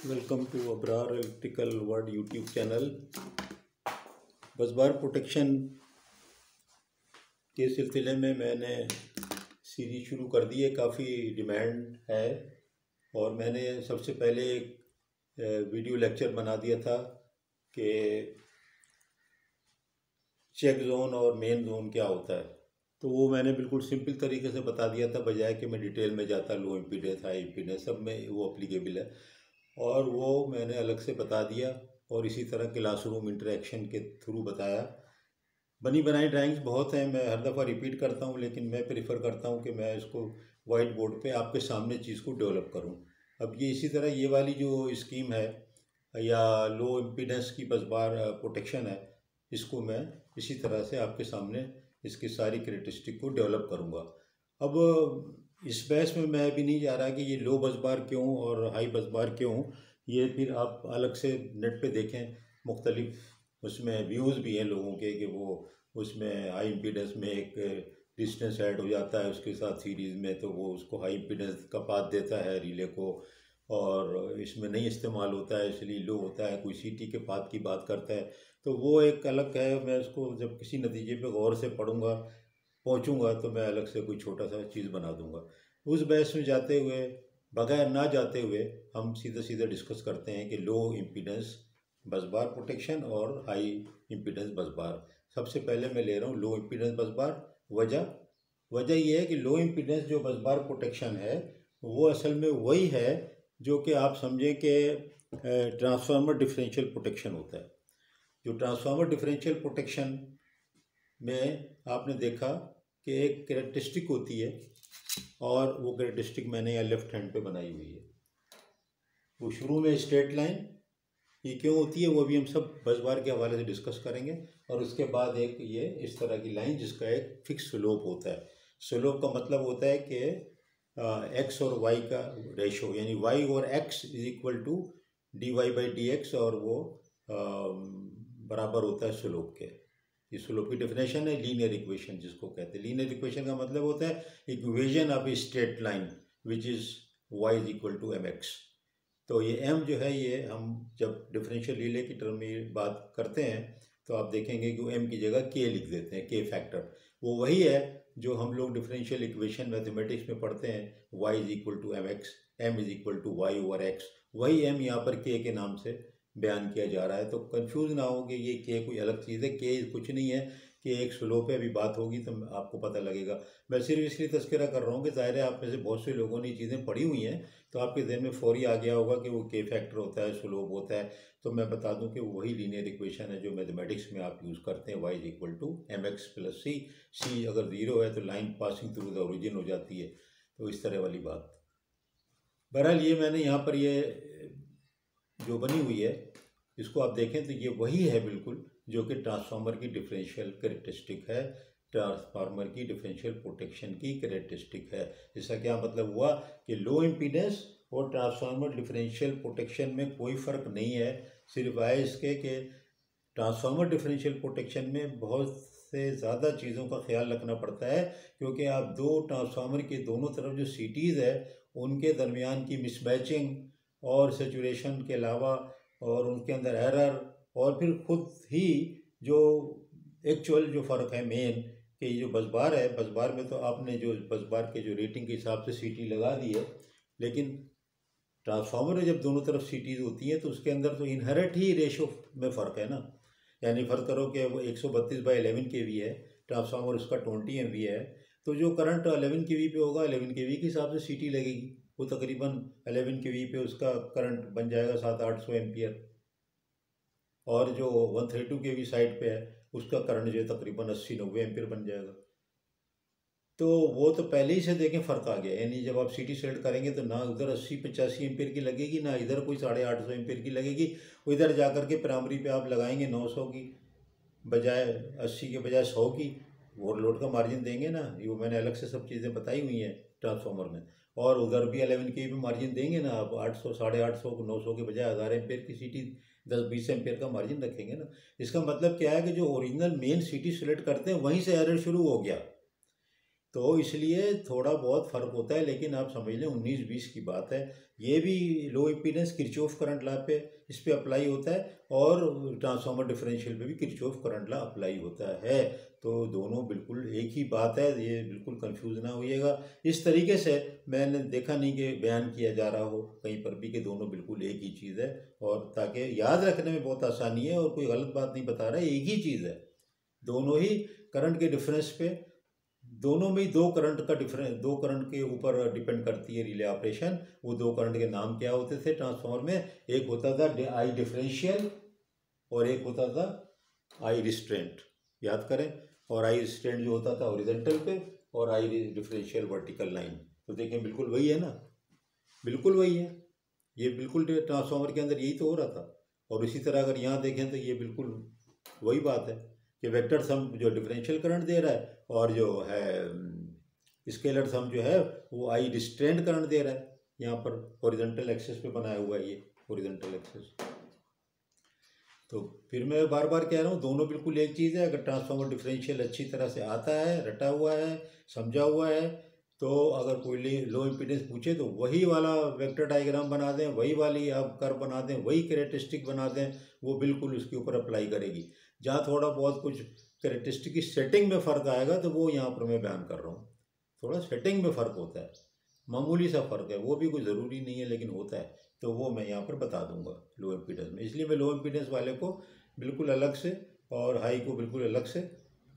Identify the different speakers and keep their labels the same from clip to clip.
Speaker 1: Welcome to Abrar electrical world YouTube channel. Busbar protection के सिलसिले में मैंने सीरीज शुरू कर दी है। काफ़ी डिमांड है और मैंने सबसे पहले एक वीडियो लेक्चर बना दिया था कि चेक जोन और मेन जोन क्या होता है। तो वो मैंने बिल्कुल सिंपल तरीके से बता दिया था, बजाय कि मैं डिटेल में जाता। लो इम्पीडेंस, हाई इम्पीडेंस सब में वो अप्लीकेबल है और वो मैंने अलग से बता दिया। और इसी तरह क्लासरूम इंटरेक्शन के थ्रू बताया। बनी बनाई ड्राइंग्स बहुत हैं, मैं हर दफ़ा रिपीट करता हूँ, लेकिन मैं प्रेफर करता हूँ कि मैं इसको वाइट बोर्ड पे आपके सामने चीज़ को डेवलप करूँ। अब ये इसी तरह ये वाली जो स्कीम है या लो इम्पीडेंस की बस बार प्रोटेक्शन है, इसको मैं इसी तरह से आपके सामने इसकी सारी कैरेक्टरिस्टिक को डेवलप करूँगा। अब इस बहस में मैं भी नहीं जा रहा कि ये लो बस बार क्यों और हाई बस बार क्यों। ये फिर आप अलग से नेट पे देखें, मुख्तलिफ उसमें व्यूज़ भी हैं लोगों के कि वो उसमें हाई इम्पीडेंस में एक डिस्टेंस ऐड हो जाता है उसके साथ सीरीज़ में, तो वो उसको हाई इम्पीडेंस का पाथ देता है रिले को, और इसमें नहीं इस्तेमाल होता है इसलिए लो होता है। कोई सीटी के पाथ की बात करता है, तो वो एक अलग है। मैं उसको जब किसी नतीजे पे गौर से पढ़ूंगा पहुंचूंगा तो मैं अलग से कोई छोटा सा चीज़ बना दूंगा। उस बहस में जाते हुए, बगैर ना जाते हुए, हम सीधे सीधे डिस्कस करते हैं कि लो इम्पीडेंस बस बार प्रोटेक्शन और हाई इम्पीडेंस बस बार। सबसे पहले मैं ले रहा हूँ लो इम्पीडेंस बस बार। वजह यह है कि लो इम्पीडेंस जो बस बार प्रोटेक्शन है वो असल में वही है जो कि आप समझें कि ट्रांसफार्मर डिफरेंशियल प्रोटेक्शन होता है। जो ट्रांसफार्मर डिफरेंशियल प्रोटेक्शन में आपने देखा कि एक कैरेक्टरिस्टिक होती है, और वो कैरेक्टरिस्टिक मैंने यहाँ लेफ्ट हैंड पे बनाई हुई है। वो शुरू में स्ट्रेट लाइन, ये क्यों होती है वो भी हम सब बस बार के हवाले से डिस्कस करेंगे। और उसके बाद एक ये इस तरह की लाइन जिसका एक फिक्स स्लोप होता है। स्लोप का मतलब होता है कि एक्स और वाई का रेशो, यानी वाई और x is equal to d y by d x, और वो बराबर होता है स्लोप के। ये स्लोप की डेफिनेशन है लीनियर इक्वेशन जिसको कहते हैं। लीनियर इक्वेशन का मतलब होता है equation of a straight line which is y is equal to m x. तो ये m जो है, ये हम जब डिफरेंशियल रिले की टर्म में बात करते हैं तो आप देखेंगे कि m की जगह k लिख देते हैं, k फैक्टर। वो वही है जो हम लोग डिफरेंशियल इक्वेशन मैथमेटिक्स में पढ़ते हैं, y is equal to m x, m is equal to y over x. वही m यहाँ पर k के नाम से बयान किया जा रहा है। तो कंफ्यूज ना हो कि ये k कोई अलग चीज़ है। k कुछ नहीं है, कि एक स्लोप है। अभी बात होगी तो आपको पता लगेगा। मैं सिर्फ इसलिए तस्करा कर रहा हूँ कि ज़ाहिर है आप में से बहुत से लोगों ने ये चीज़ें पढ़ी हुई हैं, तो आपके जहन में फौरी आ गया होगा कि वो के फैक्टर होता है, स्लोप होता है। तो मैं बता दूं कि वही लीनियर इक्वेशन है जो मैथमेटिक्स में आप यूज़ करते हैं, y is equal to m x plus c. C अगर ज़ीरो है तो line passing through the origin हो जाती है। तो इस तरह वाली बात। बहरहाल ये मैंने यहाँ पर ये जो बनी हुई है इसको आप देखें तो ये वही है बिल्कुल जो कि ट्रांसफार्मर की डिफरेंशियल कैरेक्टरिस्टिक है, ट्रांसफार्मर की डिफरेंशियल प्रोटेक्शन की कैरेक्टरिस्टिक है। इसका क्या मतलब हुआ कि लो इम्पीडेंस और ट्रांसफार्मर डिफरेंशियल प्रोटेक्शन में कोई फ़र्क नहीं है। सिर्फ आए इसके कि ट्रांसफार्मर डिफरेंशियल प्रोटेक्शन में बहुत से ज़्यादा चीज़ों का ख्याल रखना पड़ता है, क्योंकि आप दो ट्रांसफार्मर के दोनों तरफ जो सीटीज़ है उनके दरमियान की मिसमैचिंग और सेचुरेशन के अलावा, और उनके अंदर एरर, और फिर खुद ही जो एक्चुअल जो फ़र्क है मेन, कि ये जो बस बार है, बस बार में तो आपने जो बस बार के जो रेटिंग के हिसाब से सीटी लगा दी है, लेकिन ट्रांसफार्मर में जब दोनों तरफ सीटीज़ होती हैं तो उसके अंदर तो इनहेरेंट ही रेशो में फ़र्क है ना। यानी फ़र्क करो कि वो 132/11 kV है, ट्रांसफार्मर उसका 20 MV है, तो जो करंट 11 kV पे होगा 11 kV के हिसाब से सीटी लगेगी। वो तकरीबन 11 kV पे उसका करंट बन जाएगा 700-800 एम्पियर, और जो 132 kV साइड पे है उसका करंट जो है तकरीबन 80-90 एम्पियर बन जाएगा। तो वो तो पहले ही से देखें फ़र्क आ गया। यानी जब आप सीटी सेलेक्ट करेंगे तो ना उधर 80-85 एम्पियर की लगेगी, ना इधर कोई 850 एम्पियर की लगेगी। उधर जा कर के प्राइमरी पे आप लगाएंगे 900 की बजाय 80 के बजाय 100 की, ओवरलोड का मार्जिन देंगे ना। ये मैंने अलग से सब चीज़ें बताई हुई हैं ट्रांसफार्मर में। और उधर भी 11 के पे मार्जिन देंगे ना आप, 800, 850, 900 के बजाय 1000 एम्पियर की सीटी 10-20 एम्पियर का मार्जिन रखेंगे ना। इसका मतलब क्या है कि जो ओरिजिनल मेन सीटी सेलेक्ट करते हैं वहीं से एरर शुरू हो गया। तो इसलिए थोड़ा बहुत फ़र्क होता है, लेकिन आप समझ लें 19-20 की बात है। ये भी लो इम्पीडेंस किरचॉफ करंट लॉ पे इस पे अप्लाई होता है, और ट्रांसफार्मर डिफरेंशियल पे भी किरचॉफ करंट लॉ अप्लाई होता है। तो दोनों बिल्कुल एक ही बात है, ये बिल्कुल कंफ्यूज ना होइएगा। इस तरीके से मैंने देखा नहीं कि बयान किया जा रहा हो कहीं पर भी कि दोनों बिल्कुल एक ही चीज़ है, और ताकि याद रखने में बहुत आसानी है, और कोई गलत बात नहीं बता रहा है, एक ही चीज़ है। दोनों ही करंट के डिफरेंस पे, दोनों में ही दो करंट का डिफरेंस, दो करंट के ऊपर डिपेंड करती है रिले ऑपरेशन। वो दो करंट के नाम क्या होते थे ट्रांसफार्मर में? एक होता था आई डिफरेंशियल और एक होता था आई रिस्ट्रेंट, याद करें। और आई रिस्ट्रेंट जो होता था हॉरिजॉन्टल पे, और आई डिफरेंशियल वर्टिकल लाइन। तो देखें बिल्कुल वही है ना, बिल्कुल वही है। ये बिल्कुल ट्रांसफार्मर के अंदर यही तो हो रहा था। और इसी तरह अगर यहाँ देखें तो ये बिल्कुल वही बात है कि वेक्टर सम जो डिफरेंशियल करंट दे रहा है, और जो है स्केलर सम जो है वो आई रिस्ट्रेंट करंट दे रहा है। यहाँ पर हॉरिजॉन्टल एक्सिस पे बनाया हुआ है ये हॉरिजॉन्टल एक्सिस। तो फिर मैं बार बार कह रहा हूँ, दोनों बिल्कुल एक चीज़ है। अगर ट्रांसफार्मर डिफरेंशियल अच्छी तरह से आता है, रटा हुआ है, समझा हुआ है, तो अगर कोई लो इम्पीडेंस पूछे तो वही वाला वेक्टर डायग्राम बना दें, वही वाली आप कर्व बना दें, वही कैरेक्टरिस्टिक बना दें, वो बिल्कुल उसके ऊपर अप्लाई करेगी। जहाँ थोड़ा बहुत कुछ कैरेक्टरिस्टिक की सेटिंग में फ़र्क आएगा तो वो यहाँ पर मैं बयान कर रहा हूँ। थोड़ा सेटिंग में फ़र्क होता है, मामूली सा फ़र्क है, वो भी कोई ज़रूरी नहीं है लेकिन होता है। तो वो मैं यहाँ पर बता दूंगा लो इम्पीडेंस में। इसलिए मैं लो इम्पीडेंस वाले को बिल्कुल अलग से और हाई को बिल्कुल अलग से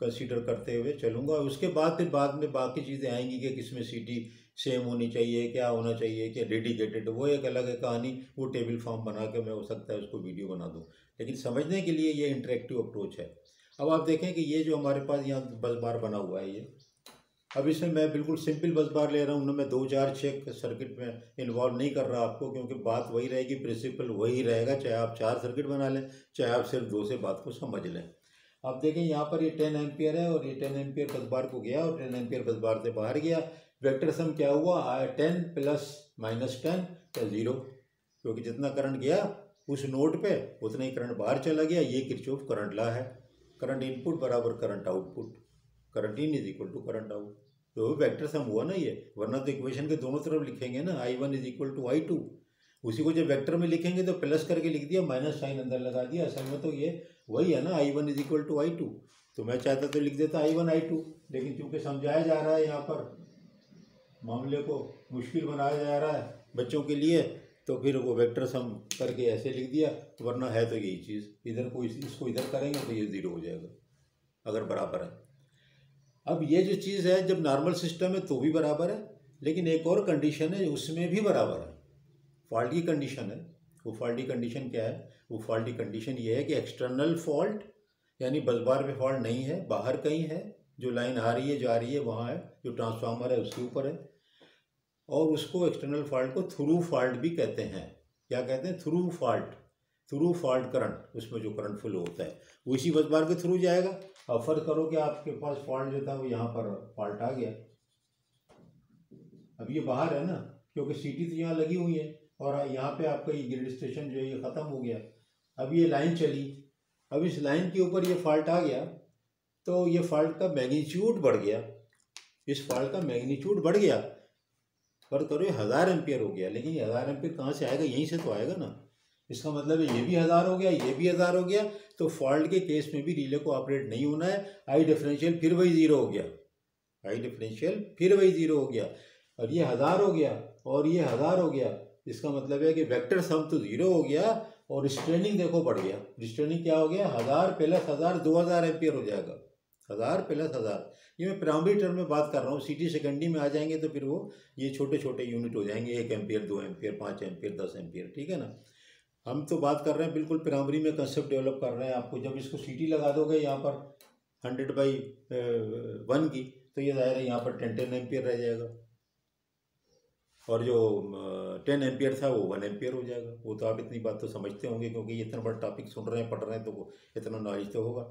Speaker 1: कंसीडर करते हुए चलूँगा। उसके बाद फिर बाद में बाकी चीज़ें आएंगी कि किसमें सीटी सेम होनी चाहिए, क्या होना चाहिए, क्या डेडिकेटेड, वो एक अलग है कहानी। वो टेबल फॉर्म बना के मैं हो सकता है उसको वीडियो बना दूँ, लेकिन समझने के लिए ये इंटरेक्टिव अप्रोच है। अब आप देखें कि ये जो हमारे पास यहाँ बस बार बना हुआ है, ये अब इसमें मैं बिल्कुल सिंपल बस बार ले रहा हूँ ना, मैं 2-4-6 सर्किट में इन्वॉल्व नहीं कर रहा आपको, क्योंकि बात वही रहेगी, प्रिंसिपल वही रहेगा, चाहे आप 4 सर्किट बना लें, चाहे आप सिर्फ 2 से बात को समझ लें। अब देखें यहाँ पर ये 10 एम्पियर है, और ये 10 एम्पियर बस बार को गया और 10 एम्पियर बस बार से बाहर गया। वेक्टर सम क्या हुआ? 10 प्लस माइनस 10 या 0, क्योंकि जितना करंट गया उस नोड पे उतना ही करंट बाहर चला गया। ये किरचॉफ करंट लॉ है, करंट इनपुट बराबर current output, current in is equal to current out. तो वेक्टर सम हुआ ना ये, वरना तो इक्वेशन के दोनों तरफ लिखेंगे ना, I1 is equal to I2। उसी को जब वेक्टर में लिखेंगे तो प्लस करके लिख दिया, माइनस साइन अंदर लगा दिया। असल में तो ये वही है ना, I1 is equal to I2। तो मैं चाहता तो लिख देता I1 I2, लेकिन चूंकि समझाया जा रहा है यहाँ पर, मामले को मुश्किल बनाया जा रहा है बच्चों के लिए, तो फिर वो वेक्टर सम करके ऐसे लिख दिया। वरना है तो यही चीज़, इधर को इसको इधर करेंगे तो ये 0 हो जाएगा अगर बराबर है। अब ये जो चीज़ है, जब नॉर्मल सिस्टम है तो भी बराबर है, लेकिन एक और कंडीशन है उसमें भी बराबर है, फॉल्ट की कंडीशन है। वो फॉल्ट की कंडीशन क्या है? वो फॉल्ट की कंडीशन ये है कि एक्सटर्नल फॉल्ट, यानी बस बार पे फॉल्ट नहीं है, बाहर कहीं है, जो लाइन आ रही है जा रही है वहाँ है, जो ट्रांसफार्मर है उसके ऊपर है। और उसको एक्सटर्नल फॉल्ट को थ्रू फॉल्ट भी कहते हैं। क्या कहते हैं? Through fault, through fault current, उसमें जो करंट फ्लो होता है वो इसी बस बार के थ्रू जाएगा। अब फर्ज करो कि आपके पास फॉल्ट जो था वो यहाँ पर फॉल्ट आ गया, अब ये बाहर है ना, क्योंकि सीटी तो यहाँ लगी हुई है, और यहाँ पे आपका ये ग्रिड स्टेशन जो है ये ख़त्म हो गया। अब ये लाइन चली, अब इस लाइन के ऊपर ये फॉल्ट आ गया, तो ये फॉल्ट का मैग्नीट्यूड बढ़ गया, इस फॉल्ट का मैग्नीट्यूड बढ़ गया। फर्ज करो ये 1000 एम्पियर हो गया, लेकिन ये 1000 एम्पियर कहाँ से आएगा? यहीं से तो आएगा ना। इसका मतलब है ये भी 1000 हो गया, ये भी 1000 हो गया। तो फॉल्ट के केस में भी रिले को ऑपरेट नहीं होना है। आई डिफरेंशियल फिर वही 0 हो गया, आई डिफरेंशियल फिर वही 0 हो गया। और ये 1000 हो गया और ये 1000 हो गया। इसका मतलब है कि वेक्टर सम तो 0 हो गया, और रिस्ट्रेनिंग देखो बढ़ गया। रिस्ट्रेनिंग क्या हो गया? 1000 प्लस 1000 2000 एम्पियर हो जाएगा, 1000 प्लस 1000। ये मैं प्राइमरी टर्म में बात कर रहा हूँ, सिटी सेकेंडरी में आ जाएंगे तो फिर वो ये छोटे छोटे यूनिट हो जाएंगे, 1 एम्पियर, 2 एम्पियर, 5 एम्पियर, 10 एम्पियर, ठीक है ना। हम तो बात कर रहे हैं बिल्कुल प्राइमरी में, कंसेप्ट डेवलप कर रहे हैं आपको। जब इसको सीटी लगा दोगे यहाँ पर 100/1 की, तो ये जाहिर है यहाँ पर 10 एम्पियर रह जाएगा, और जो 10 एम्पियर था वो 1 एम्पियर हो जाएगा। वो तो आप इतनी बात तो समझते होंगे, क्योंकि ये इतना बड़ा टॉपिक सुन रहे हैं, पढ़ रहे हैं, तो वो इतना नॉलेज तो होगा।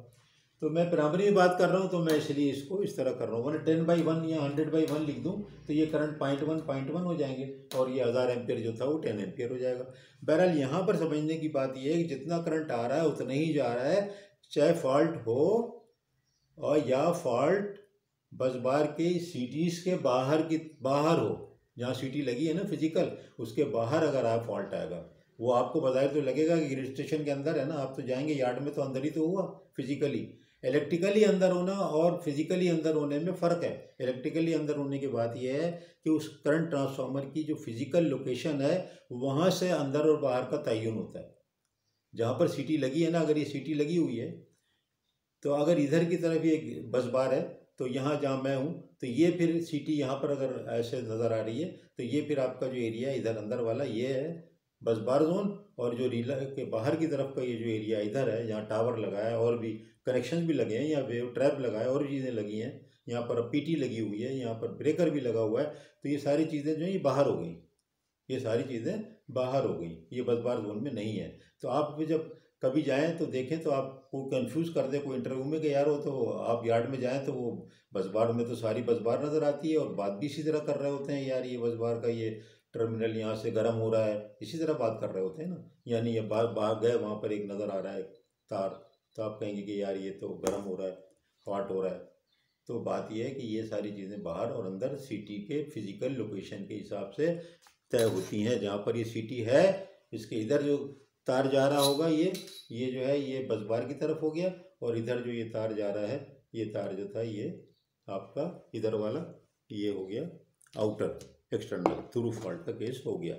Speaker 1: तो मैं प्राइमरी में बात कर रहा हूँ, तो मैं इसलिए इसको इस तरह कर रहा हूँ। 10/1 या 100/1 लिख दूँ तो ये करंट 0.1 हो जाएंगे, और ये 1000 एम्पियर जो था वो 10 एम्पियर हो जाएगा। बहरहाल यहाँ पर समझने की बात ये है कि जितना करंट आ रहा है उतना ही जा रहा है, चाहे फॉल्ट हो और या फॉल्ट बस बार के सीटीज के बाहर हो, जहाँ सीटी लगी है ना फिजिकल, उसके बाहर अगर आप फॉल्ट आएगा, वो आपको बाजार तो लगेगा कि ग्रिड स्टेशन के अंदर है ना, आप तो जाएंगे यार्ड में तो अंदर ही तो हुआ फिजिकली। इलेक्ट्रिकली अंदर होना और फिजिकली अंदर होने में फ़र्क है। इलेक्ट्रिकली अंदर होने की बात यह है कि उस करंट ट्रांसफार्मर की जो फिजिकल लोकेशन है वहाँ से अंदर और बाहर का तयन होता है। जहाँ पर सीटी लगी है ना, अगर ये सीटी लगी हुई है तो अगर इधर की तरफ ये बस बार है तो यहाँ जहाँ मैं हूँ तो ये फिर सीटी यहाँ पर अगर ऐसे नज़र आ रही है तो ये फिर आपका जो एरिया है इधर अंदर वाला ये है बस बार जोन, और जो रीला के बाहर की तरफ का ये जो एरिया इधर है जहाँ टावर लगा है और भी कनेक्शन भी लगे हैं, यहाँ वेव ट्रैप लगा है और भी चीज़ें लगी हैं, यहाँ पर पीटी लगी हुई है, यहाँ पर ब्रेकर भी लगा हुआ है, तो ये सारी चीज़ें जो है ये बाहर हो गई, ये सारी चीज़ें बाहर हो गई, ये बस बार जोन में नहीं है। तो आप जब कभी जाएं तो देखें तो आपको कंफ्यूज कर दे कोई इंटरव्यू में कि यार हो, तो आप यार्ड में जाएं तो वो बस बार में तो सारी बस बार नज़र आती है और बात भी इसी तरह कर रहे होते हैं, यार ये बस बार का ये टर्मिनल यहाँ से गर्म हो रहा है, इसी तरह बात कर रहे होते हैं ना। यानी ये बाहर बाहर गए वहाँ पर एक नज़र आ रहा है तार, तो आप कहेंगे कि यार ये तो गर्म हो रहा है, हॉट हो रहा है। तो बात यह है कि ये सारी चीज़ें बाहर और अंदर सीटी के फिजिकल लोकेशन के हिसाब से तय होती हैं। जहाँ पर ये सीटी है इसके इधर जो तार जा रहा होगा ये जो है ये बस बार की तरफ हो गया, और इधर जो ये तार जा रहा है ये तार जो था ये आपका इधर वाला ये हो गया आउटर एक्सटर्नल थ्रू फॉल्ट का केस हो गया।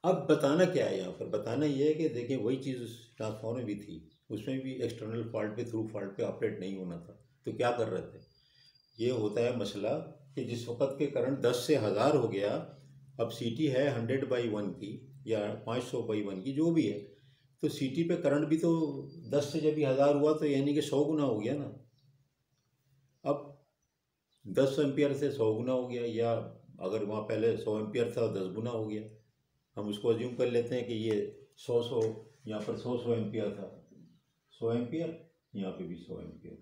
Speaker 1: अब बताना क्या है यहाँ पर, बताना ये है कि देखिए वही चीज़ उस ट्रांसफार्मर में भी थी, उसमें भी एक्सटर्नल फॉल्ट पे थ्रू फॉल्ट पे ऑपरेट नहीं होना था, तो क्या कर रहे थे, ये होता है मसला कि जिस वक्त के करंट 10 से 1000 हो गया, अब सीटी है 100/1 की या 500/1 की जो भी है, तो सीटी पे करंट भी तो 10 से जब भी 1000 हुआ तो यानी कि 100 गुना हो गया ना। अब 10 एम्पियर से 100 गुना हो गया, या अगर वहाँ पहले 100 एम्पियर था 10 गुना हो गया। हम उसको अज्यूम कर लेते हैं कि ये 100 यहाँ पर 100 एम्पियर था, 100 एम्पियर यहाँ पे भी 100 एम्पियर,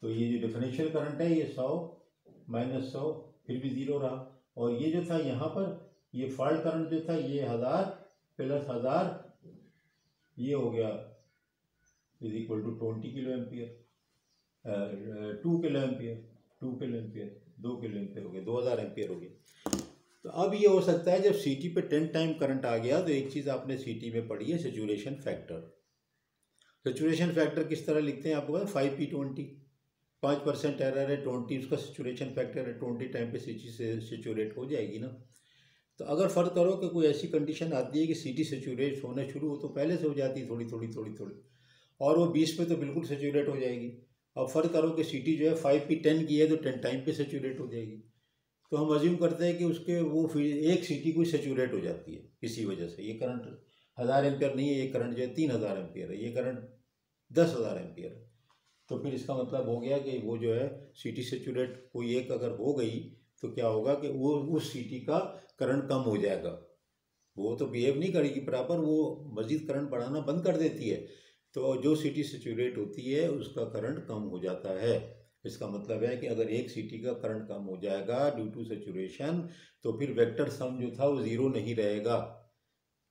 Speaker 1: तो ये जो डिफरेंशियल करंट है ये 100 - 100 फिर भी 0 रहा, और ये जो था यहाँ पर ये फॉल्ट करंट जो था ये 1000 + 1000 ये हो गया = 20 kilo ampere, 2 kilo ampere 2 kilo ampere 2 kilo ampere हो गया, 2000 एम्पियर हो गया। तो अब ये हो सकता है जब सीटी पे 10 टाइम करंट आ गया, तो एक चीज़ आपने सीटी में पढ़ी है सैचुरेशन फैक्टर। सैचुरेशन फैक्टर किस तरह लिखते हैं आपको पता है, 5p20, 5% एरर है, 20 उसका सैचुरेशन फैक्टर है, 20 टाइम पे सीटी से सैचुरेट हो जाएगी ना। तो अगर फ़र्क करो कि कोई ऐसी कंडीशन आती है कि सीटी सैचुरेट होना शुरू हो, तो पहले से हो जाती है थोड़ी थोड़ी थोड़ी थोड़ी, और वो 20 पे तो बिल्कुल सैचुरेट हो जाएगी। अब फ़र्क करो कि सीटी जो है 5p10 की है तो 10 टाइम पे सैचुरेट हो जाएगी, तो हम अज्यूम करते हैं कि उसके वो फिर एक सीटी कोई सैचुरेट हो जाती है किसी वजह से। ये करंट 1000 एम्पियर नहीं है, ये करंट जो है 3000 एम्पियर है, ये करंट 10,000 एम्पियर है। तो फिर इसका मतलब हो गया कि वो जो है सीटी सैचुरेट कोई एक अगर हो गई तो क्या होगा कि वो उस सीटी का करंट कम हो जाएगा, वो तो बिहेव नहीं करेगी प्रॉपर, वो मज़ीद करंट बढ़ाना बंद कर देती है, तो जो सीटी सैचुरेट होती है उसका करंट कम हो जाता है। इसका मतलब है कि अगर एक सीटी का करंट कम हो जाएगा ड्यू टू सैचुरेशन, तो फिर वेक्टर सम जो था वो ज़ीरो नहीं रहेगा,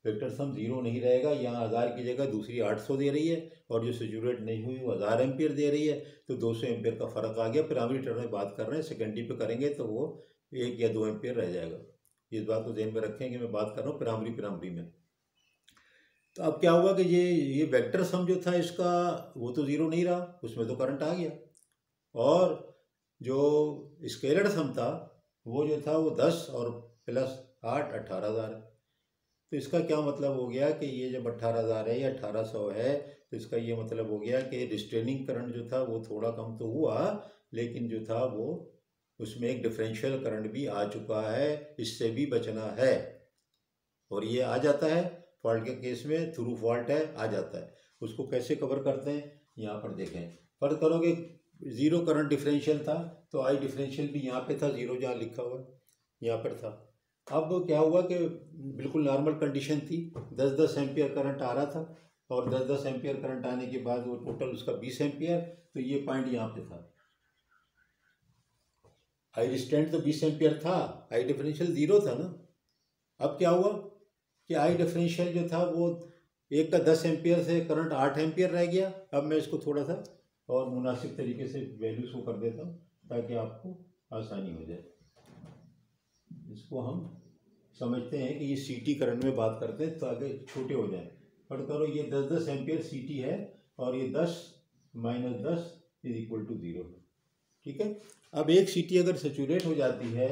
Speaker 1: वेक्टर सम ज़ीरो नहीं रहेगा। यहाँ 1000 की जगह दूसरी 800 दे रही है, और जो सैचुरेट नहीं हुई वो 1000 एम्पियर दे रही है, तो 200 एम्पियर का फ़र्क आ गया। प्राइमरी टर्म में बात कर रहे हैं, सेकेंडरी पे करेंगे तो वो 1 या 2 एम्पियर रह जाएगा। इस बात को ध्यान में रखें कि मैं बात कर रहा हूँ प्राइमरी में। तो अब क्या हुआ कि ये वेक्टर सम जो था इसका वो तो ज़ीरो नहीं रहा, उसमें तो करंट आ गया, और जो स्केलर सम था वो जो था वो 10 और +8 18,000 है। तो इसका क्या मतलब हो गया कि ये जब 18,000 है या 1800 है, तो इसका ये मतलब हो गया कि रिस्ट्रेनिंग करंट जो था वो थोड़ा कम तो हुआ, लेकिन जो था वो उसमें एक डिफरेंशियल करंट भी आ चुका है, इससे भी बचना है। और ये आ जाता है फॉल्ट के केस में, थ्रू फॉल्ट है आ जाता है। उसको कैसे कवर करते हैं यहाँ पर देखें, फर्क करोगे 0 करंट डिफरेंशियल था तो आई डिफरेंशियल भी यहाँ पे था, 0 जहाँ लिखा हुआ यहाँ पर था। अब क्या हुआ कि बिल्कुल नॉर्मल कंडीशन थी, 10-10 एम्पियर करंट आ रहा था, और 10-10 एम्पियर करंट आने के बाद वो टोटल उसका 20 एम्पियर, तो ये पॉइंट यहाँ पे था। आई रिस्टेंट तो 20 एम्पियर था, आई डिफरेंशियल 0 था ना। अब क्या हुआ कि आई डिफरेंशियल जो था वो एक का 10 एम्पियर से करंट 8 एम्पियर रह गया। अब मैं इसको थोड़ा सा और मुनासिब तरीके से वैल्यूज को कर देता हूँ। ताकि आपको आसानी हो जाए। इसको हम समझते हैं कि ये सीटी करंट में बात करते हैं ताकि छोटे हो जाए। पर करो ये 10-10 एम्पियर सीटी है और ये 10 - 10 = 0 है। ठीक है। अब एक सीटी अगर सेचुरेट हो जाती है,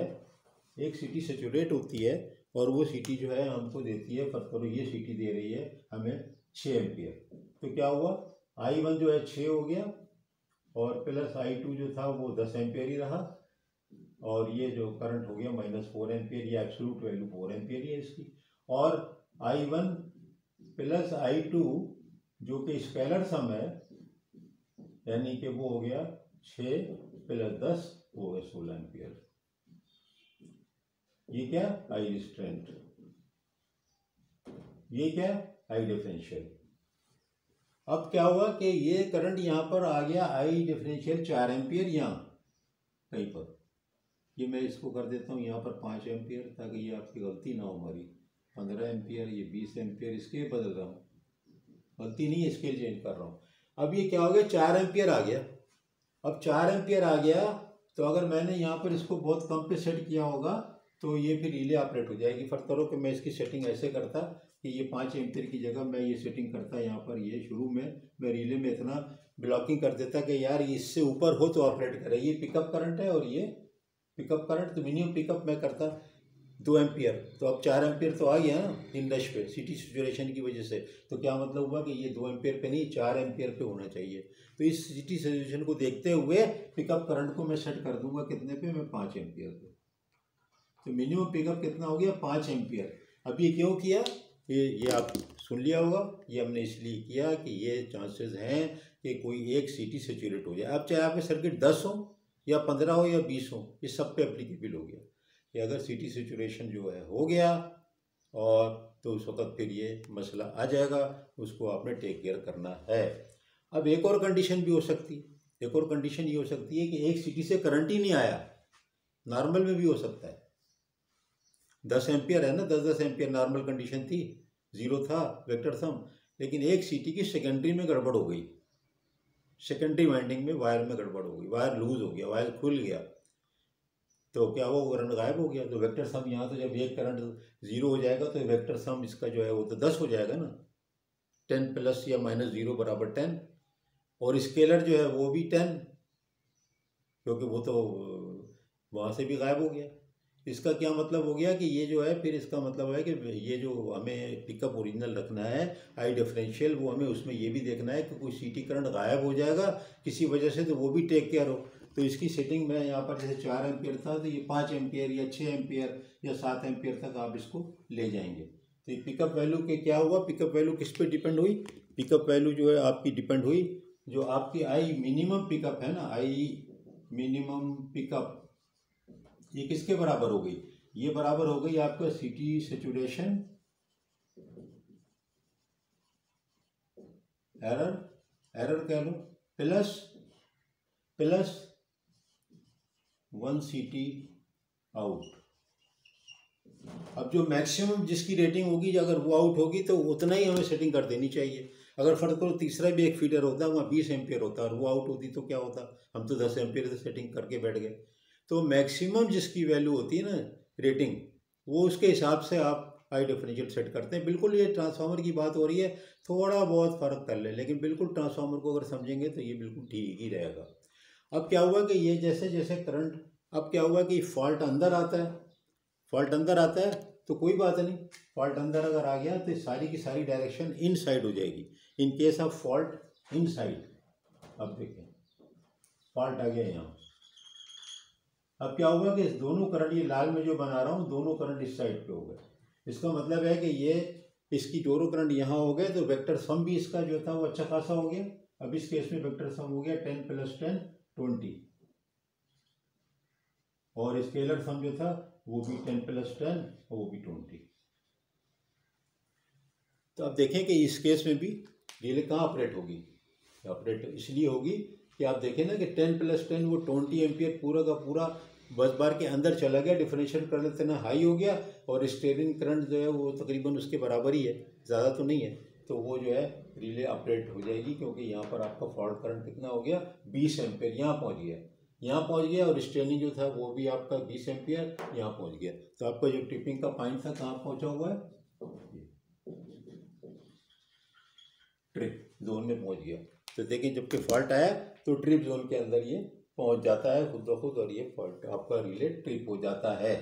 Speaker 1: एक सीटी सेचुरेट होती है और वो सीटी जो है हमको देती है, फर्क करो ये सीटी दे रही है हमें 6 एम्पियर। तो क्या हुआ, I1 जो है 6 हो गया और प्लस I2 जो था वो 10 एम्पियर ही रहा और ये जो करंट हो गया -4 एम्पियर। ये एब्सोल्यूट वैल्यू 4 एम्पियर ही है इसकी। और I1 प्लस I2 जो कि स्केलर सम है, यानी कि वो हो गया 6 + 10 हो गया 16 एम्पियर। ये क्या, आई रिस्ट्रेंट, ये क्या, आई डिफरेंशियल। अब क्या हुआ कि ये करंट यहाँ पर आ गया आई डिफरेंशियल 4 एम्पियर यहाँ कहीं पर। ये मैं इसको कर देता हूँ यहाँ पर 5 एम्पियर ताकि ये आपकी गलती ना हो हमारी। 15 एम्पियर, ये 20 एम्पियर, इसके बदल रहा हूँ, गलती नहीं है, स्केल चेंज कर रहा हूँ। अब ये क्या हो गया, 4 एम्पियर आ गया। अब 4 एम्पियर आ गया तो अगर मैंने यहाँ पर इसको बहुत कम पे सेट किया होगा तो ये फिर रिले ऑपरेट हो जाएगी। फर्क करो कि मैं इसकी सेटिंग ऐसे करता कि ये 5 एम्पियर की जगह मैं ये सेटिंग करता यहाँ पर, ये शुरू में मैं रिले में इतना ब्लॉकिंग कर देता कि यार इससे ऊपर हो तो ऑपरेट करे। ये पिकअप करंट है और ये पिकअप करंट, तो मिनिमम पिकअप मैं करता 2 एम्पियर। तो अब 4 एम्पियर तो आ गया ना इन डैश पे सीटी सेचुरेशन की वजह से। तो क्या मतलब हुआ कि ये 2 एम्पियर पे नहीं 4 एम्पियर पे होना चाहिए। तो इस सीटी सेचुरेशन को देखते हुए पिकअप करंट को मैं सेट कर दूंगा कितने पे, मैं 5 एम्पियर पे। तो मिनिमम पिकअप कितना हो गया, 5 एम्पियर। अब ये क्यों किया, ये आप सुन लिया होगा, ये हमने इसलिए किया कि ये चांसेस हैं कि कोई एक सीटी सेचुरेट हो जाए। अब चाहे आपके सर्किट 10 हो या 15 हो या 20 हो, ये सब पे एप्लीकेबल हो गया कि अगर सीटी सेचुरेशन जो है हो गया और तो उस वक्त फिर ये मसला आ जाएगा, उसको आपने टेक केयर करना है। अब एक और कंडीशन भी हो सकती है, एक और कंडीशन ये हो सकती है कि एक सीटी से करंट ही नहीं आया, नॉर्मल में भी हो सकता है। 10 एम्पियर है ना, 10-10 एम्पियर नॉर्मल कंडीशन थी, 0 था वेक्टर सम, लेकिन एक सीटी की सेकेंडरी में गड़बड़ हो गई, सेकेंडरी वाइंडिंग में वायर में गड़बड़ हो गई, वायर लूज हो गया, वायर खुल गया, तो क्या हुआ, करंट गायब हो गया। तो वेक्टर सम यहाँ तो जब एक करंट 0 हो जाएगा तो वेक्टर सम इसका जो है वो तो 10 हो जाएगा ना, 10 प्लस या -0 = 10, और स्केलर जो है वो भी 10, क्योंकि वो तो वहाँ से भी गायब हो गया। इसका क्या मतलब हो गया कि ये जो है, फिर इसका मतलब है कि ये जो हमें पिकअप ओरिजिनल रखना है आई डिफरेंशियल, वो हमें उसमें ये भी देखना है कि कोई सीटी करंट गायब हो जाएगा किसी वजह से, तो वो भी टेक केयर हो। तो इसकी सेटिंग में यहाँ पर जैसे 4 एम्पियर था तो ये 5 एम्पियर या 6 एम्पियर या 7 एम्पियर तक आप इसको ले जाएंगे। तो ये पिकअप वैल्यू के क्या हुआ, पिकअप वैल्यू किस पे डिपेंड हुई, पिकअप वैल्यू जो है आपकी डिपेंड हुई जो आपकी आई मिनिमम पिकअप है ना, आई मिनिमम पिकअप, ये किसके बराबर हो गई, ये बराबर हो गई आपका सीटी सेचुरेशन एरर कह लो प्लस 1 सीटी आउट। अब जो मैक्सिमम जिसकी रेटिंग होगी, अगर वो आउट होगी तो उतना ही हमें सेटिंग कर देनी चाहिए। अगर फर्क करो तीसरा भी एक फीडर होता है, वहाँ 20 एम्पियर होता है और वो आउट होती तो क्या होता, हम तो 10 एम्पियर से सेटिंग करके बैठ गए। तो मैक्सिमम जिसकी वैल्यू होती है ना रेटिंग, वो उसके हिसाब से आप आई डिफरेंशियल सेट करते हैं। बिल्कुल ये ट्रांसफार्मर की बात हो रही है, थोड़ा बहुत फ़र्क कर ले, लेकिन बिल्कुल ट्रांसफार्मर को अगर समझेंगे तो ये बिल्कुल ठीक ही रहेगा। अब क्या हुआ कि ये जैसे जैसे करंट, अब क्या हुआ कि फॉल्ट अंदर आता है, फॉल्ट अंदर आता है तो कोई बात नहीं, फॉल्ट अंदर अगर आ गया तो सारी की सारी डायरेक्शन इन साइड हो जाएगी। In case of fault in side, अब देखें फॉल्ट आ गया यहाँ। अब क्या होगा कि इस दोनों करंट, ये लाल में जो बना रहा हूँ, दोनों करंट इस साइड पे हो गए। इसका मतलब है कि ये इसकी दोनों करंट यहाँ हो गए, तो वेक्टर सम भी इसका जो था वो अच्छा खासा हो गया। अब इस केस में वेक्टर सम हो गया 10 + 10 20, और स्केलर सम जो था वो भी 10 + 10 और वो भी 20। तो अब देखें कि इस केस में भी रिले कहाँ ऑपरेट होगी, ऑपरेट इसलिए होगी कि आप देखें ना कि 10 + 10 वो 20 एम्पियर पूरा का पूरा बस बार के अंदर चला गया, डिफरेंशियल करंट इतना हाई हो गया, और स्टीयरिंग करंट जो है वो तकरीबन उसके बराबर ही है, ज़्यादा तो नहीं है। तो वो जो है रिले ऑपरेट हो जाएगी, क्योंकि यहाँ पर आपका फॉल्ट करंट कितना हो गया, 20 एम्पियर यहाँ पहुँच गया। यहाँ पहुँच गया और स्ट्रेनिंग जो था वो भी आपका 20 एम्पियर यहाँ पहुँच गया। तो आपका जो ट्रिपिंग का पॉइंट था कहाँ पहुँचा हुआ है, ट्रिप जोन में पहुँच गया। तो देखिए जबकि फॉल्ट आया तो ट्रिप जोन के अंदर ये पहुँच जाता है खुद ब खुद और ये फॉल्ट आपका रिले ट्रिप हो जाता है।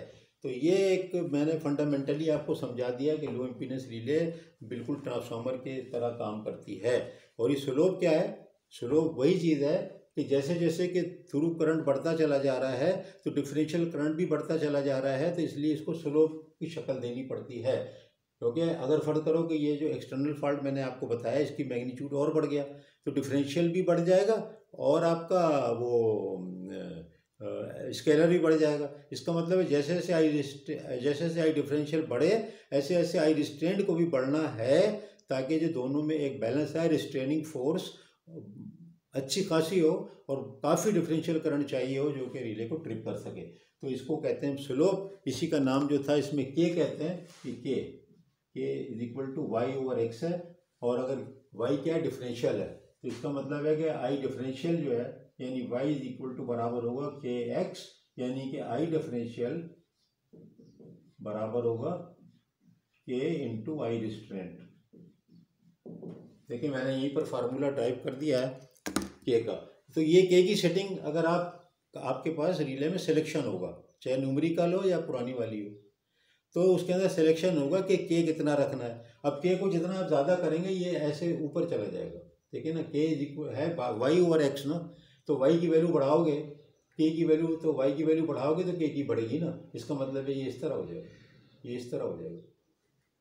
Speaker 1: तो ये एक मैंने फंडामेंटली आपको समझा दिया कि लो इम्पीडेंस रिले बिल्कुल ट्रांसफार्मर के तरह काम करती है। और ये स्लोप क्या है, स्लोप वही चीज़ है कि जैसे जैसे कि थ्रू करंट बढ़ता चला जा रहा है तो डिफरेंशियल करंट भी बढ़ता चला जा रहा है, तो इसलिए इसको स्लोप की शक्ल देनी पड़ती है। क्योंकि अगर फर्ज करो कि ये जो एक्सटर्नल फॉल्ट मैंने आपको बताया इसकी मैग्नीट्यूड और बढ़ गया तो डिफरेंशियल भी बढ़ जाएगा और आपका वो स्केलर भी बढ़ जाएगा। इसका मतलब है जैसे जैसे आई डिफरेंशियल बढ़े ऐसे ऐसे आई रिस्ट्रेंट को भी बढ़ना है ताकि जो दोनों में एक बैलेंस है, रिस्ट्रेनिंग फोर्स अच्छी खासी हो और काफ़ी डिफरेंशियल करंट चाहिए हो जो कि रिले को ट्रिप कर सके। तो इसको कहते हैं स्लोप। इसी का नाम जो था इसमें के कहते हैं कि k is equal to y over x है। और अगर वाई क्या है, डिफरेंशियल है, तो इसका मतलब है कि आई डिफरेंशियल जो है यानी वाई इज इक्वल टू बराबर होगा के एक्स, यानी कि आई डिफरेंशियल बराबर होगा के इंटू आई रिस्ट्रेंट। देखिए मैंने यहीं पर फार्मूला टाइप कर दिया है के का। तो ये के की सेटिंग अगर आपके पास रिले में सिलेक्शन होगा, चाहे न्यूमेरिकल हो या पुरानी वाली हो, तो उसके अंदर सिलेक्शन होगा कि के कितना रखना है। अब के को जितना आप ज़्यादा करेंगे ये ऐसे ऊपर चला जाएगा। देखिए ना, के इज इक्वल है वाई ओवर एक्स ना, तो वाई की वैल्यू बढ़ाओगे के की वैल्यू, तो वाई की वैल्यू बढ़ाओगे तो के की बढ़ेगी ना। इसका मतलब है ये इस तरह हो जाएगा, ये इस तरह हो जाएगा।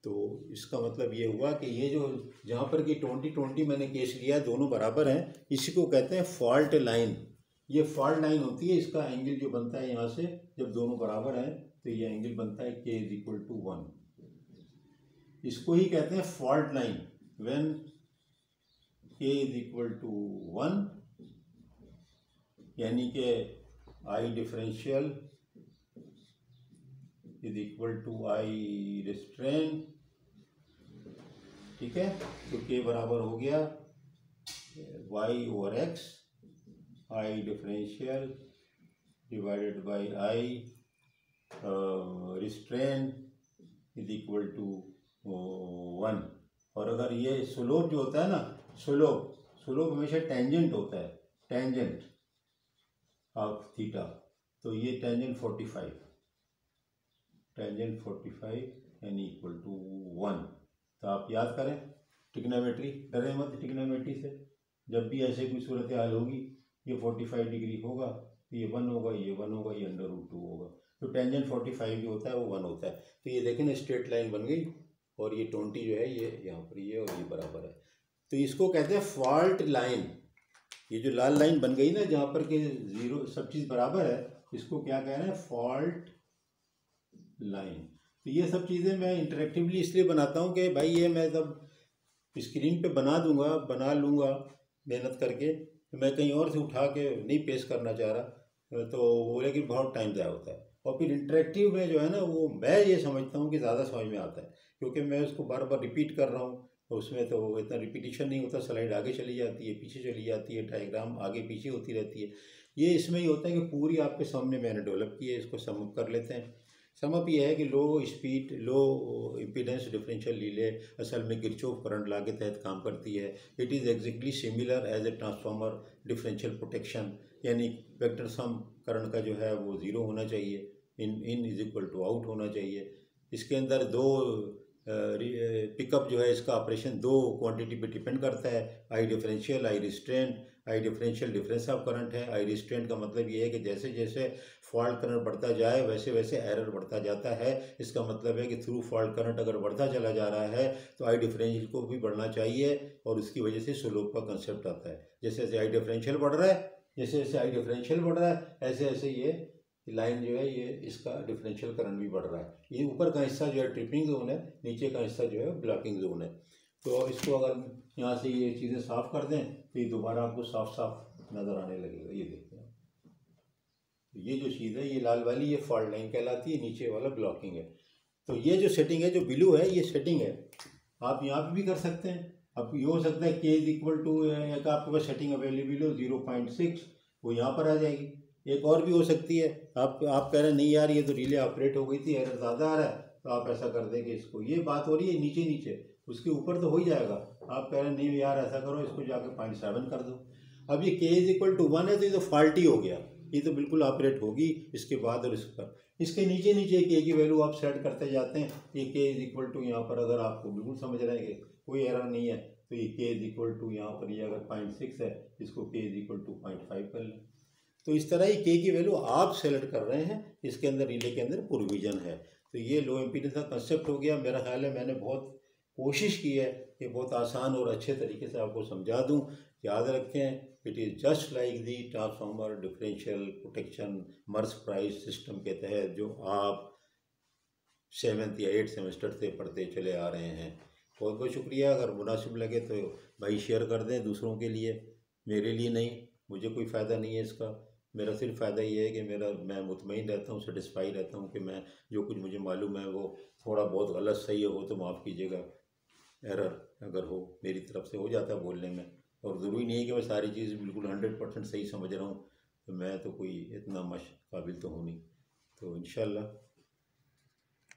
Speaker 1: तो इसका मतलब ये हुआ कि ये जो जहाँ पर कि 20-20 मैंने केस लिया दोनों बराबर हैं, इसी को कहते हैं फॉल्ट लाइन। ये फॉल्ट लाइन होती है, इसका एंगल जो बनता है यहाँ से जब दोनों बराबर हैं तो ये एंगल बनता है के इज इक्वल टू 1। इसको ही कहते हैं fault line. When k is equal to 1 यानी कि I differential is equal to I restrain, ठीक है। तो के बराबर हो गया y over x, I differential divided by I restrain is equal to 1। और अगर ये स्लोप जो होता है ना, स्लोप हमेशा टेंजेंट होता है, टेंजेंट ऑफ थीटा। तो ये टेंजेंट 45 यानी इक्वल टू 1। तो आप याद करें ट्रिग्नोमेट्री, डरे मत ट्रिग्नोमेट्री से। जब भी ऐसे कोई सूरत हाल होगी ये 45 डिग्री होगा तो ये 1 होगा, ये 1 होगा, ये √2 होगा। तो टेंजेंट 45 जो होता है वो 1 होता है। तो ये देखें ना स्ट्रेट लाइन बन गई और ये 20 जो है ये यहाँ पर ये और ये बराबर है। तो इसको कहते हैं फॉल्ट लाइन। ये जो लाल लाइन बन गई ना जहाँ पर कि जीरो सब चीज़ बराबर है, इसको क्या कह रहे हैं, फॉल्ट लाइन। तो ये सब चीज़ें मैं इंटरेक्टिवली इसलिए बनाता हूँ कि भाई ये मैं तब स्क्रीन पे बना लूँगा मेहनत करके, तो मैं कहीं और से उठा के नहीं पेश करना चाह रहा, तो वो लेकिन बहुत टाइम ज़ाया होता है। और फिर इंटरेक्टिव में जो है ना वो मैं ये समझता हूँ कि ज़्यादा समझ में आता है, क्योंकि मैं उसको बार बार रिपीट कर रहा हूँ। तो उसमें तो इतना रिपीटिशन नहीं होता, स्लाइड आगे चली जाती है, पीछे चली जाती है, डायग्राम आगे पीछे होती रहती है। ये इसमें ही होता है कि पूरी आपके सामने मैंने डेवलप की है, इसको सम अप कर लेते हैं। सम अप ये है कि लो स्पीड लो इम्पीडेंस डिफरेंशियल रिले असल में किरचॉफ करंट लॉ के तहत काम करती है। It is exactly similar as a transformer differential protection, यानी वेक्टर सम करंट का जो है वो ज़ीरो होना चाहिए, in is equal to out होना चाहिए। इसके अंदर दो पिकअप जो है इसका ऑपरेशन दो क्वांटिटी पे डिपेंड करता है, I differential, I restraint. I differential difference of current है, आई रिस्ट्रेंट का मतलब ये है कि जैसे जैसे फॉल्ट करंट बढ़ता जाए वैसे वैसे एरर बढ़ता जाता है। इसका मतलब है कि थ्रू फॉल्ट करंट अगर बढ़ता चला जा रहा है तो आई डिफरेंशियल को भी बढ़ना चाहिए और उसकी वजह से स्लोप का कंसेप्ट आता है। जैसे जैसे आई डिफरेंशियल बढ़ रहा है, जैसे जैसे आई डिफरेंशियल बढ़ रहा है ऐसे ऐसे ये लाइन जो है ये इसका डिफरेंशियल करंट भी बढ़ रहा है। ये ऊपर का हिस्सा जो है ट्रिपिंग जोन है, नीचे का हिस्सा जो है ब्लॉकिंग जोन है। तो इसको अगर यहाँ से ये चीज़ें साफ़ कर दें तो ये दोबारा आपको साफ साफ नज़र आने लगेगा। ये देखते हैं, ये जो चीज़ है ये लाल वाली ये फॉल्ट लाइन कहलाती है, नीचे वाला ब्लॉकिंग है। तो ये जो सेटिंग है जो ब्लू है ये सेटिंग है, आप यहाँ पे भी कर सकते हैं। अब ये हो सकता है के इज इक्वल टू एक आपके पास सेटिंग अवेलेबल हो 0.6, वो यहाँ पर आ जाएगी। एक और भी हो सकती है, आप कह रहे हैं नहीं यार ये तो रिले ऑपरेट हो गई थी, एरर ज़्यादा आ रहा है, तो आप ऐसा कर देंगे इसको, ये बात हो रही है नीचे नीचे, उसके ऊपर तो हो ही जाएगा। आप कह रहे हैं नहीं यार ऐसा करो, इसको जाके 0.7 कर दो। अब ये k इज इक्वल टू 1 है, तो ये तो फॉल्टी हो गया, ये तो बिल्कुल ऑपरेट होगी इसके बाद और इस पर। इसके नीचे नीचे k की वैल्यू आप सेट करते जाते हैं। ये k इज इक्वल टू यहाँ पर अगर आपको बिल्कुल समझ रहे हैं कि कोई एरर नहीं है, तो ये k इज इक्वल टू यहाँ पर ये अगर 0.6 है, इसको k इज इक्वल टू 0.5 कर लें। तो इस तरह ही k की वैल्यू आप सेलेक्ट कर रहे हैं, इसके अंदर रिले के अंदर प्रोविजन है। तो ये लो इम्पीडेंस का कंसेप्ट हो गया। मेरा ख्याल है मैंने बहुत कोशिश की है कि बहुत आसान और अच्छे तरीके से आपको समझा दूं। याद रखें, it is just like the transformer differential protection merge price system के तहत जो आप 7th या 8th सेमेस्टर से पढ़ते चले आ रहे हैं। बहुत बहुत शुक्रिया। अगर मुनासिब लगे तो भाई शेयर कर दें दूसरों के लिए, मेरे लिए नहीं, मुझे कोई फ़ायदा नहीं है इसका। मेरा सिर्फ फ़ायदा ये है कि मैं मुतमईन रहता हूँ, सेटिस्फाई रहता हूँ कि मैं जो कुछ मुझे मालूम है वो थोड़ा बहुत गलत सही हो तो माफ़ कीजिएगा, एरर अगर हो मेरी तरफ से हो जाता है बोलने में। और ज़रूरी नहीं है कि मैं सारी चीज़ बिल्कुल 100% सही समझ रहा हूँ, तो मैं तो कोई इतना काबिल तो हूँ नहीं। तो इंशाल्लाह